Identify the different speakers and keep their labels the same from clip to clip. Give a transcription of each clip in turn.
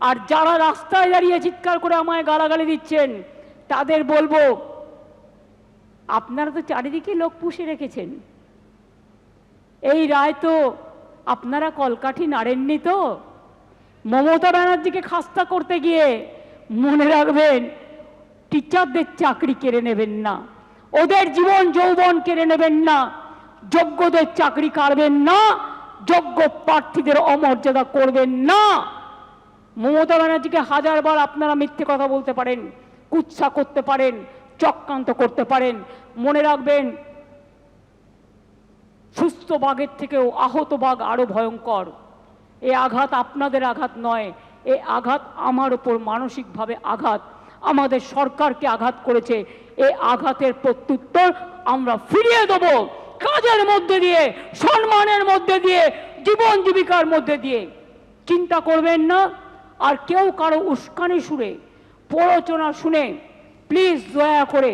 Speaker 1: আর যারা রাস্তায় দাঁড়িয়ে চিৎকার করে আমায় গালাগালি দিচ্ছেন তাদের বলবো, আপনারা তো চারিদিকে লোক পুষে রেখেছেন, এই রায় তো আপনারা কলকাঠি নাড়েননি তো। মমতা ব্যানার্জিকে খাস্তা করতে গিয়ে মনে রাখবেন, টিচারদের চাকরি কেড়ে নেবেন না, ওদের জীবন যৌবন কেড়ে নেবেন না, যোগ্যদের চাকরি কাড়বেন না, যোগ্য প্রার্থীদের অমর্যাদা করবেন না। মমতা ব্যানার্জিকে হাজারবার আপনারা মিথ্যে কথা বলতে পারেন, কুৎসা করতে পারেন, চক্রান্ত করতে পারেন, মনে রাখবেন সুস্থ বাঘের থেকেও আহত বাঘ আরো ভয়ঙ্কর। এই আঘাত আপনাদের আঘাত নয়, এই আঘাত আমার উপর মানসিকভাবে আঘাত, আমাদের সরকারকে আঘাত করেছে। এই আঘাতের প্রত্যুত্তর আমরা ফিরিয়ে দেব কাজের মধ্যে দিয়ে, সম্মানের মধ্যে দিয়ে, জীবন জীবিকার মধ্যে দিয়ে। চিন্তা করবেন না। আর কেউ কারো উস্কানি শুনে, প্ররোচনা শুনে প্লিজ দয়া করে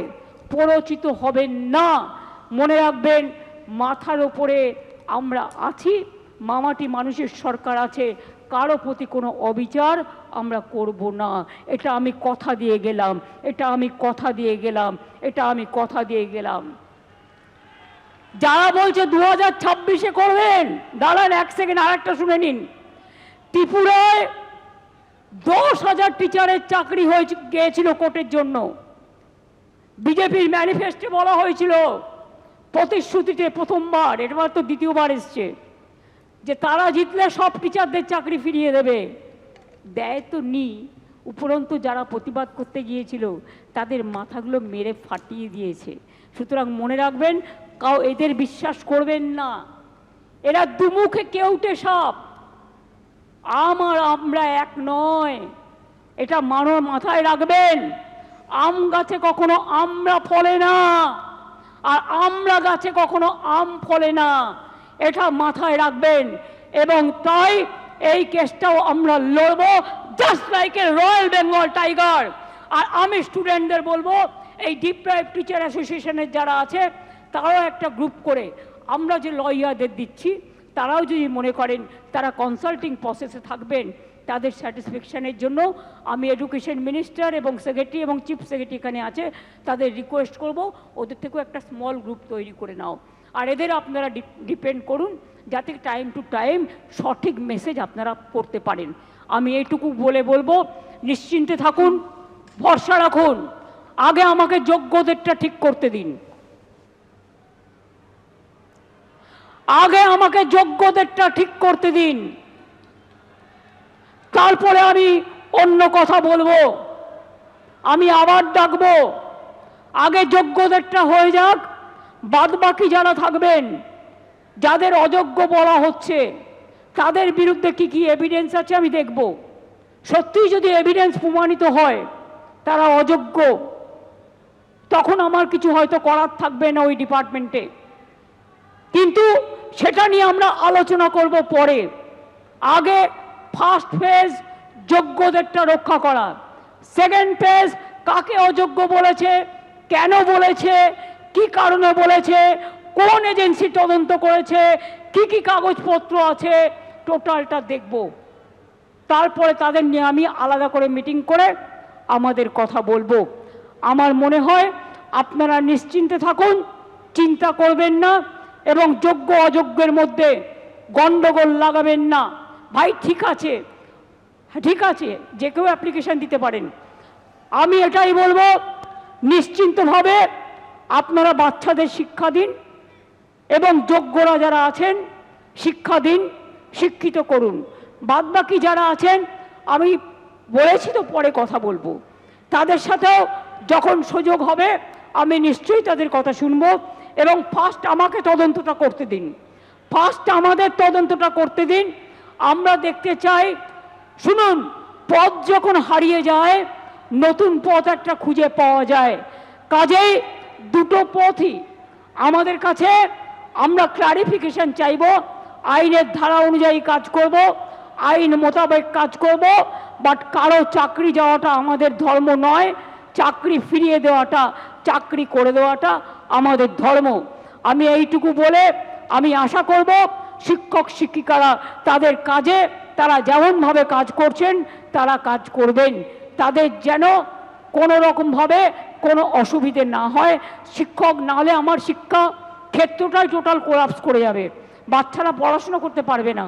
Speaker 1: প্ররোচিত হবেন না। মনে রাখবেন, মাথার উপরে আমরা আছি, মামাটি মানুষের সরকার আছে, কারো প্রতি কোনো অবিচার আমরা করব না। এটা আমি কথা দিয়ে গেলাম, এটা আমি কথা দিয়ে গেলাম, এটা আমি কথা দিয়ে গেলাম। যারা বলছে 2026-এ করবেন, দাঁড়ান এক সেকেন্ড, আরেকটা শুনে নিন। ত্রিপুরায় 10,000 টিচারের চাকরি হয়ে গিয়েছিল কোর্টের জন্য। বিজেপির ম্যানিফেস্টো বলা হয়েছিল, প্রতিশ্রুতিতে প্রথমবার, এবার তো দ্বিতীয়বার এসছে, যে তারা জিতলে সব টিচারদের চাকরি ফিরিয়ে দেবে। দেয় তো নি, উপরন্তু যারা প্রতিবাদ করতে গিয়েছিল তাদের মাথাগুলো মেরে ফাটিয়ে দিয়েছে। সুতরাং মনে রাখবেন, এদের বিশ্বাস করবেন না, এরা দুমুখে কেউটে সাপ। আমরা এক নয়, এটা মাথায় রাখবেন। আম গাছে কখনো আমরা ফলে না, আর আমরা গাছে কখনো আম ফলে না, এটা মাথায় রাখবেন। এবং তাই এই কেসটাও আমরা লড়ব, just like a royal Bengal tiger. আর আমি স্টুডেন্টদের বলবো, এই ডিপ্রাইভ টিচার অ্যাসোসিয়েশনের যারা আছে তারাও একটা গ্রুপ করে, আমরা যে লয়ারদের দিচ্ছি তারাও যদি মনে করেন তারা কনসাল্টিং প্রসেসে থাকবেন, তাদের স্যাটিসফ্যাকশনের জন্য আমি এডুকেশন মিনিস্টার এবং সেক্রেটারি এবং চিফ সেক্রেটারি এখানে আছে, তাদের রিকোয়েস্ট করব ওদের থেকেও একটা স্মল গ্রুপ তৈরি করে নাও। আর এদের আপনারা ডিপেন্ড করুন যাতে টাইম টু টাইম সঠিক মেসেজ আপনারা করতে পারেন। আমি এইটুকু বলবো, নিশ্চিন্তে থাকুন, ভরসা রাখুন। আগে আমাকে যোগ্যদেরটা ঠিক করতে দিন, আগে আমাকে যোগ্যদেরটা ঠিক করতে দিন, তারপরে আমি অন্য কথা বলবো। আমি আবার ডাকবো, আগে যোগ্যদেরটা হয়ে যাক, বাদ বাকি যারা থাকবেন, যাদের অযোগ্য বলা হচ্ছে তাদের বিরুদ্ধে কি কি এভিডেন্স আছে আমি দেখব। সত্যিই যদি এভিডেন্স প্রমাণিত হয় তারা অযোগ্য, তখন আমার কিছু হয়তো করার থাকবে না ওই ডিপার্টমেন্টে, কিন্তু সেটা নিয়ে আমরা আলোচনা করব পরে। আগে ফার্স্ট ফেজ যোগ্যদেরটা রক্ষা করা, সেকেন্ড ফেজ কাকে অযোগ্য বলেছে, কেন বলেছে, কি কারণে বলেছে, কোন এজেন্সি তদন্ত করেছে, কি কি কাগজপত্র আছে, টোটালটা দেখব। তারপরে তাদের নিয়ে আমি আলাদা করে মিটিং করে আমাদের কথা বলবো। আমার মনে হয় আপনারা নিশ্চিন্তে থাকুন, চিন্তা করবেন না, এবং যোগ্য অযোগ্যের মধ্যে গন্ডগোল লাগাবেন না। ভাই ঠিক আছে, ঠিক আছে, যে কেউ অ্যাপ্লিকেশন দিতে পারেন। আমি এটাই বলবো, নিশ্চিন্তভাবে আপনারা বাচ্চাদের শিক্ষা দিন এবং যোগ্যরা যারা আছেন শিক্ষা দিন, শিক্ষিত করুন। বাদবাকি যারা আছেন আমি বলেছি তো পরে কথা বলবো, তাদের সাথেও যখন সুযোগ হবে আমি নিশ্চয়ই তাদের কথা শুনবো। এবং ফার্স্ট আমাকে তদন্তটা করতে দিন, ফার্স্ট আমাদের তদন্তটা করতে দিন। আমরা দেখতে চাই, শুনুন, পথ যখন হারিয়ে যায় নতুন পথ একটা খুঁজে পাওয়া যায়। কাজেই দুটো পথই আমাদের কাছে, আমরা ক্লারিফিকেশন চাইব, আইনের ধারা অনুযায়ী কাজ করব, আইন মোতাবেক কাজ করব। বাট কারো চাকরি যাওয়াটা আমাদের ধর্ম নয়, চাকরি ফিরিয়ে দেওয়াটা, চাকরি করে দেওয়াটা আমাদের ধর্ম। আমি এইটুকু বলে আমি আশা করব শিক্ষক শিক্ষিকারা তাদের কাজে তারা যেমনভাবে কাজ করছেন তারা কাজ করবেন, তাদের যেন কোনো রকমভাবে কোনো অসুবিধে না হয়। শিক্ষক না হলে আমার শিক্ষা ক্ষেত্রটাই টোটাল কোলাপস করে যাবে, বাচ্চারা পড়াশোনা করতে পারবে না।